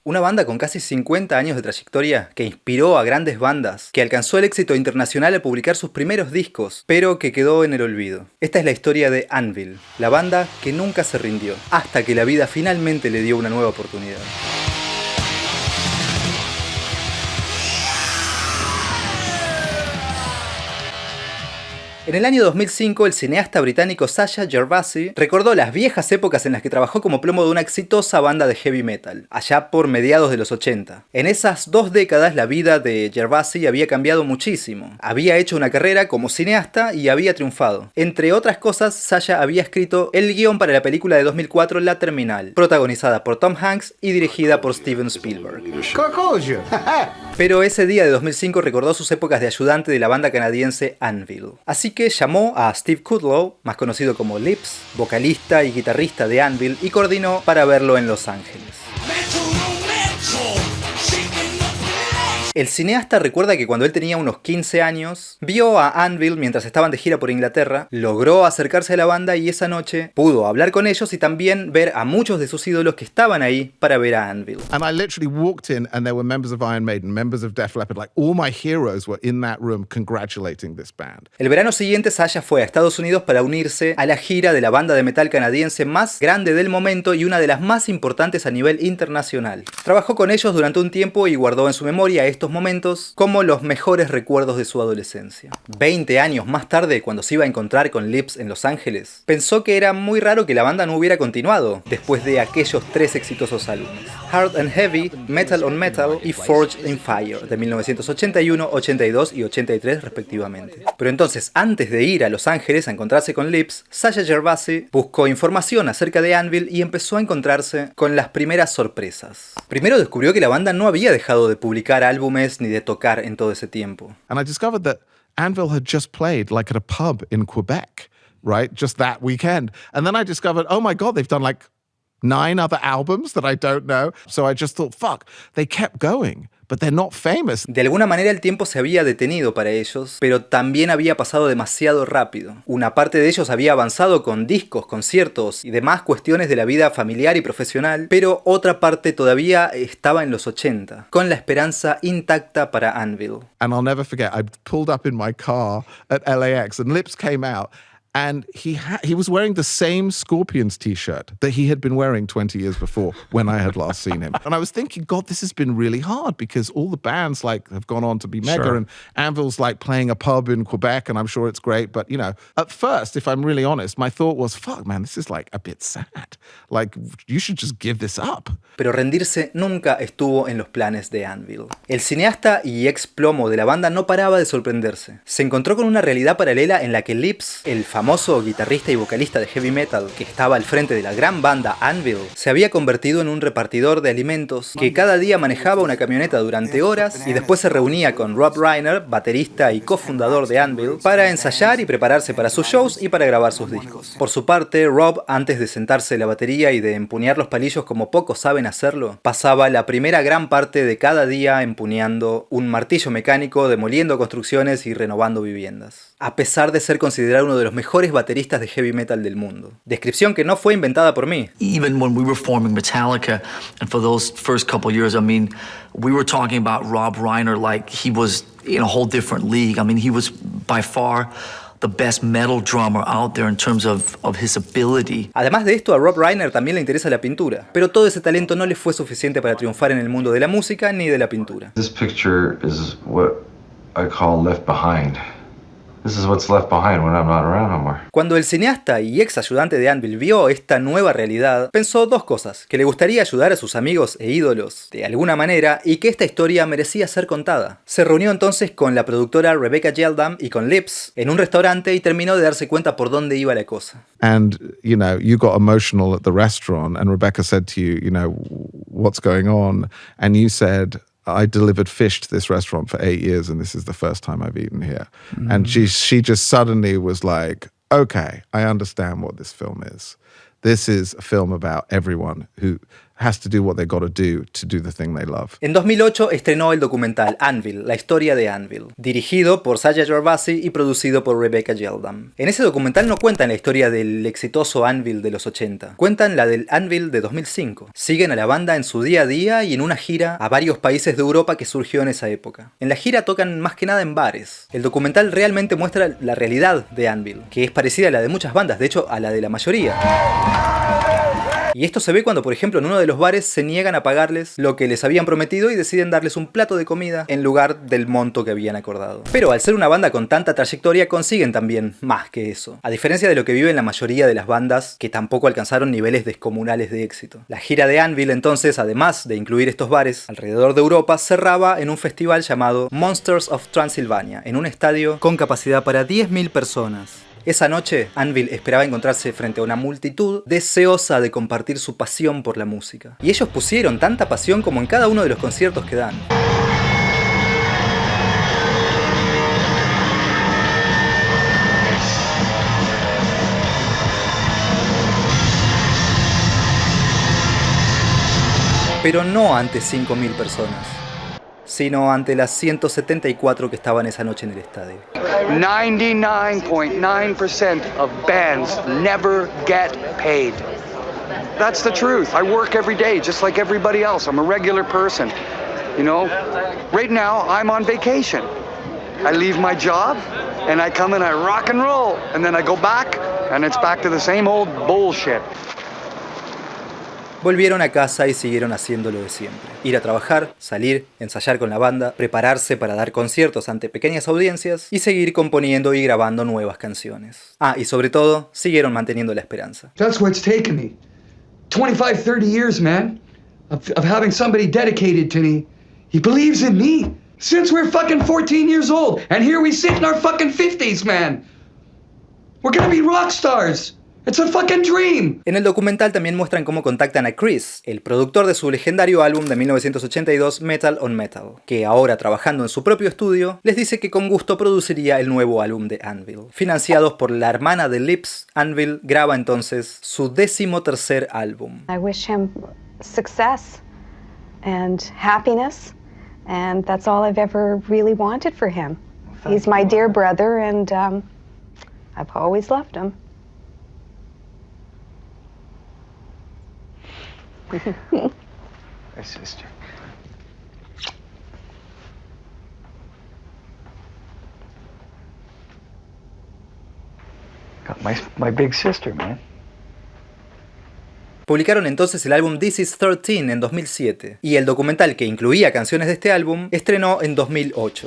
Una banda con casi 50 años de trayectoria que inspiró a grandes bandas, que alcanzó el éxito internacional al publicar sus primeros discos, pero que quedó en el olvido. Esta es la historia de Anvil, la banda que nunca se rindió, hasta que la vida finalmente le dio una nueva oportunidad. En el año 2005, el cineasta británico Sasha Gervasi recordó las viejas épocas en las que trabajó como plomo de una exitosa banda de heavy metal, allá por mediados de los 80. En esas 2 décadas la vida de Gervasi había cambiado muchísimo. Había hecho una carrera como cineasta y había triunfado. Entre otras cosas, Sasha había escrito el guión para la película de 2004 La Terminal, protagonizada por Tom Hanks y dirigida por Steven Spielberg. Pero ese día de 2005 recordó sus épocas de ayudante de la banda canadiense Anvil. Así que llamó a Steve Kudlow, más conocido como Lips, vocalista y guitarrista de Anvil, y coordinó para verlo en Los Ángeles. El cineasta recuerda que cuando él tenía unos 15 años, vio a Anvil mientras estaban de gira por Inglaterra, logró acercarse a la banda y esa noche pudo hablar con ellos y también ver a muchos de sus ídolos que estaban ahí para ver a Anvil. And I literally walked in and there were members of Iron Maiden, members of Def Leppard, like all my heroes were in that room congratulating this band. El verano siguiente, Sasha fue a Estados Unidos para unirse a la gira de la banda de metal canadiense más grande del momento y una de las más importantes a nivel internacional. Trabajó con ellos durante un tiempo y guardó en su memoria estos momentos como los mejores recuerdos de su adolescencia. 20 años más tarde, cuando se iba a encontrar con Lips en Los Ángeles, pensó que era muy raro que la banda no hubiera continuado después de aquellos 3 exitosos álbumes: Hard and Heavy, Metal on Metal y Forged in Fire, de 1981, 82 y 83 respectivamente. Pero entonces, antes de ir a Los Ángeles a encontrarse con Lips, Sasha Gervasi buscó información acerca de Anvil y empezó a encontrarse con las primeras sorpresas. Primero descubrió que la banda no había dejado de publicar álbumes ni de tocar en todo ese tiempo. And I discovered that Anvil had just played like at a pub in Quebec, right? Just that weekend. And then I discovered, oh my God, they've done like 9 other albums that I don't know. So I just thought, fuck, they kept going. But they're not famous. De alguna manera el tiempo se había detenido para ellos, pero también había pasado demasiado rápido. Una parte de ellos había avanzado con discos, conciertos y demás cuestiones de la vida familiar y profesional, pero otra parte todavía estaba en los 80, con la esperanza intacta para Anvil. And I'll never forget, I pulled up in my car at LAX and Lips came out. And he was wearing the same Scorpions t-shirt that he had been wearing 20 years before when I had last seen him. And I was thinking, God, this has been really hard because all the bands like have gone on to be mega. Sure. And Anvil's like playing a pub in Quebec and I'm sure it's great. But, you know, at first, if I'm really honest, my thought was, fuck, man, this is like a bit sad. Like, you should just give this up. Pero rendirse nunca estuvo en los planes de Anvil. El cineasta y ex plomo de la banda no paraba de sorprenderse. Se encontró con una realidad paralela en la que Lips, el famoso guitarrista y vocalista de heavy metal que estaba al frente de la gran banda Anvil, se había convertido en un repartidor de alimentos que cada día manejaba una camioneta durante horas y después se reunía con Rob Reiner, baterista y cofundador de Anvil, para ensayar y prepararse para sus shows y para grabar sus discos. Por su parte, Rob, antes de sentarse en la batería y de empuñar los palillos como pocos saben hacerlo, pasaba la primera gran parte de cada día empuñando un martillo mecánico, demoliendo construcciones y renovando viviendas, a pesar de ser considerado uno de los mejores bateristas de heavy metal del mundo. Descripción que no fue inventada por mí. Even when we were forming Metallica, and for those first couple years, I mean, we were talking about Rob Reiner like he was in a whole different league. I mean, he was by far the best metal drummer out there in terms of his ability. Además de esto, a Rob Reiner también le interesa la pintura, pero todo ese talento no le fue suficiente para triunfar en el mundo de la música ni de la pintura. This picture is what I call left behind. This is what's left behind when I'm not around no more. Cuando el cineasta y ex ayudante de Anvil vio esta nueva realidad, pensó 2 cosas: que le gustaría ayudar a sus amigos e ídolos de alguna manera y que esta historia merecía ser contada. Se reunió entonces con la productora Rebecca Yeldam y con Lips en un restaurante y terminó de darse cuenta por dónde iba la cosa. And, you know, you got emotional at the restaurant and Rebecca said to you, you know, what's going on? And you said, I delivered fish to this restaurant for 8 years and this is the first time I've eaten here. Mm. And she just suddenly was like, okay, I understand what this film is. This is a film about everyone who has to do what they got to do the thing they love. En 2008 estrenó el documental Anvil, la historia de Anvil, dirigido por Sajja Gervasi y producido por Rebecca Geldan. En ese documental no cuentan la historia del exitoso Anvil de los 80, cuentan la del Anvil de 2005. Siguen a la banda en su día a día y en una gira a varios países de Europa que surgió en esa época. En la gira tocan más que nada en bares. El documental realmente muestra la realidad de Anvil, que es parecida a la de muchas bandas, de hecho a la de la mayoría. Y esto se ve cuando, por ejemplo, en uno de los bares se niegan a pagarles lo que les habían prometido y deciden darles un plato de comida en lugar del monto que habían acordado. Pero al ser una banda con tanta trayectoria consiguen también más que eso, a diferencia de lo que viven la mayoría de las bandas que tampoco alcanzaron niveles descomunales de éxito. La gira de Anvil entonces, además de incluir estos bares alrededor de Europa, cerraba en un festival llamado Monsters of Transylvania, en un estadio con capacidad para 10.000 personas. Esa noche, Anvil esperaba encontrarse frente a una multitud deseosa de compartir su pasión por la música. Y ellos pusieron tanta pasión como en cada uno de los conciertos que dan. Pero no ante 5.000 personas, sino ante las 174 que estaban esa noche en el estadio. 99.9% of bands never get paid. That's the truth. I work every day just like everybody else. I'm a regular person. You know, right now I'm on vacation. I leave my job and I come and I rock and roll, and then I go back and it's back to the same old bullshit. Volvieron a casa y siguieron haciendo lo de siempre. Ir a trabajar, salir, ensayar con la banda, prepararse para dar conciertos ante pequeñas audiencias y seguir componiendo y grabando nuevas canciones. Ah, y sobre todo, siguieron manteniendo la esperanza. That's what's taken me. 25, 30 years, man, of having somebody dedicated to me. He believes in me since we're fucking 14 years old. And here we sit in our fucking 50s, man. We're gonna be rock stars. It's a fucking dream. En el documental también muestran cómo contactan a Chris, el productor de su legendario álbum de 1982 Metal on Metal, que ahora trabajando en su propio estudio, les dice que con gusto produciría el nuevo álbum de Anvil. Financiados por la hermana de Lips, Anvil graba entonces su 13º álbum. I wish him success and happiness, and that's all I've ever really wanted for him. He's my dear brother, and I've always loved him. My sister. Got my big sister, man. Publicaron entonces el álbum This Is 13 en 2007, y el documental que incluía canciones de este álbum estrenó en 2008.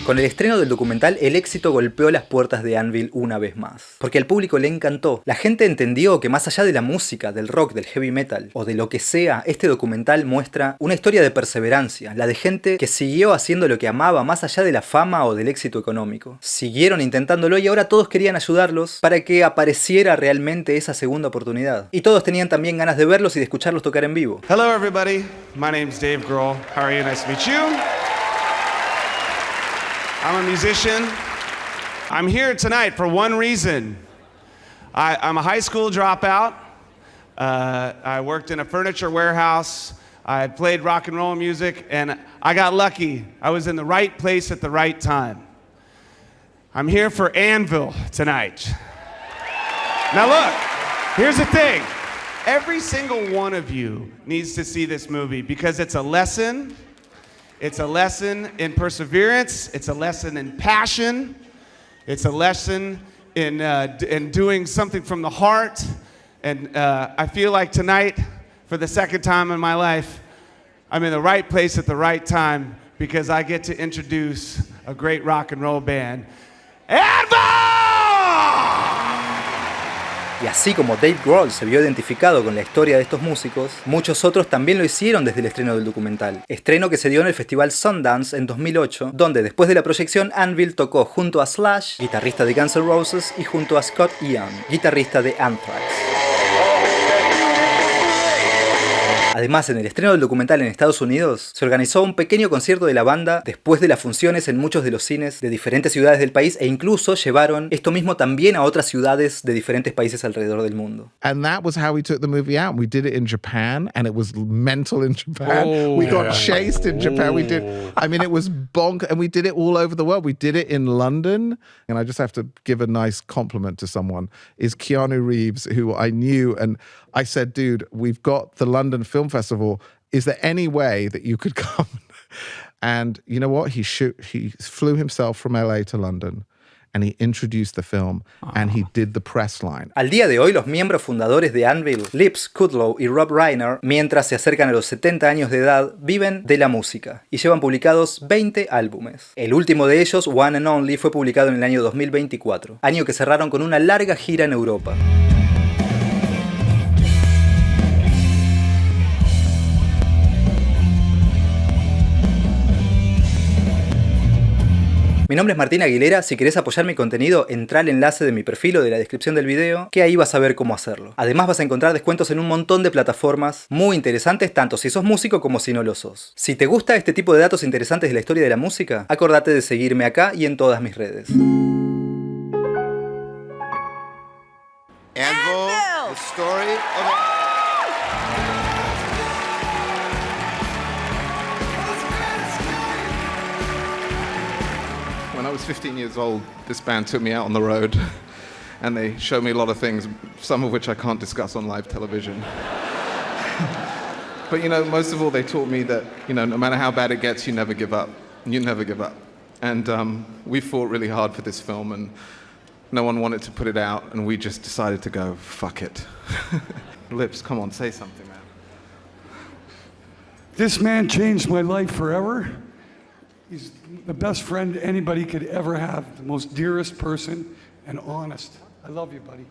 Con el estreno del documental, el éxito golpeó las puertas de Anvil una vez más, porque al público le encantó. La gente entendió que más allá de la música, del rock, del heavy metal o de lo que sea, este documental muestra una historia de perseverancia, la de gente que siguió haciendo lo que amaba más allá de la fama o del éxito económico. Siguieron intentándolo y ahora todos querían ayudarlos para que apareciera realmente esa segunda oportunidad. Y todos tenían también ganas de verlos y de escucharlos tocar en vivo. Hello everybody, my name's Dave Grohl. How are you? Nice to meet you. I'm a musician. I'm here tonight for one reason. I'm a high school dropout. I worked in a furniture warehouse. I played rock and roll music, and I got lucky. I was in the right place at the right time. I'm here for Anvil tonight. Now look, here's the thing. Every single one of you needs to see this movie because it's a lesson. It's a lesson in perseverance. It's a lesson in passion. It's a lesson in doing something from the heart. And I feel like tonight, for the second time in my life, I'm in the right place at the right time because I get to introduce a great rock and roll band, Anvil! Y así como Dave Grohl se vio identificado con la historia de estos músicos, muchos otros también lo hicieron desde el estreno del documental. Estreno que se dio en el festival Sundance en 2008, donde después de la proyección Anvil tocó junto a Slash, guitarrista de Guns N' Roses, y junto a Scott Ian, guitarrista de Anthrax. Además, en el estreno del documental en Estados Unidos, se organizó un pequeño concierto de la banda después de las funciones en muchos de los cines de diferentes ciudades del país e incluso llevaron esto mismo también a otras ciudades de diferentes países alrededor del mundo. And that was how we took the movie out. We did it in Japan, and it was mental in Japan. We got chased in Japan. It was bonk, and we did it all over the world. We did it in London, and I just have to give a nice compliment to someone, is Keanu Reeves, who I knew, and I said, dude, we've got the London Film Festival. Is there any way that you could come? And you know what? He flew himself from LA to London. And he introduced the film, and he did the press line. Al día de hoy, los miembros fundadores de Anvil, Lips, Kudlow y Rob Reiner, mientras se acercan a los 70 años de edad, viven de la música y llevan publicados 20 álbumes. El último de ellos, One and Only, fue publicado en el año 2024, año que cerraron con una larga gira en Europa. Mi nombre es Martín Aguilera. Si querés apoyar mi contenido, entrá al enlace de mi perfil o de la descripción del video, que ahí vas a ver cómo hacerlo. Además vas a encontrar descuentos en un montón de plataformas muy interesantes, tanto si sos músico como si no lo sos. Si te gusta este tipo de datos interesantes de la historia de la música, acordate de seguirme acá y en todas mis redes. Anvil, the story of When I was 15 years old, this band took me out on the road, and they showed me a lot of things, some of which I can't discuss on live television. But most of all, they taught me that, no matter how bad it gets, you never give up. You never give up. And we fought really hard for this film, and no one wanted to put it out, and we just decided to go, fuck it. Lips, come on, say something, man. This man changed my life forever. He's the best friend anybody could ever have, the most dearest person, and honest. I love you, buddy.